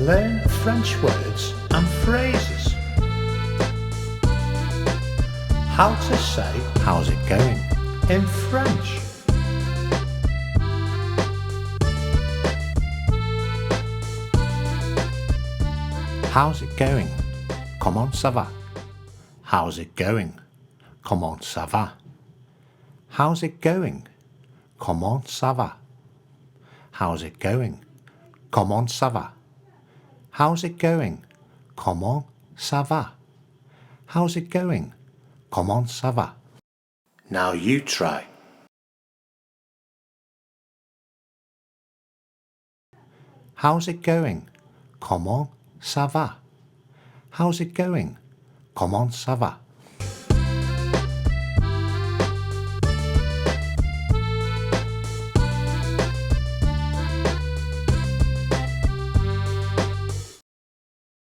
learn French words and phrases. How to say How's it going? in French. How's it going? Comment ça va? How's it going? Comment ça va? How's it going? Comment ça va? How's it going? Comment ça va? How's it going? Comment ça va? How's it going? Comment ça va? Now you try. How's it going? Comment ça va? How's it going? Comment ça va?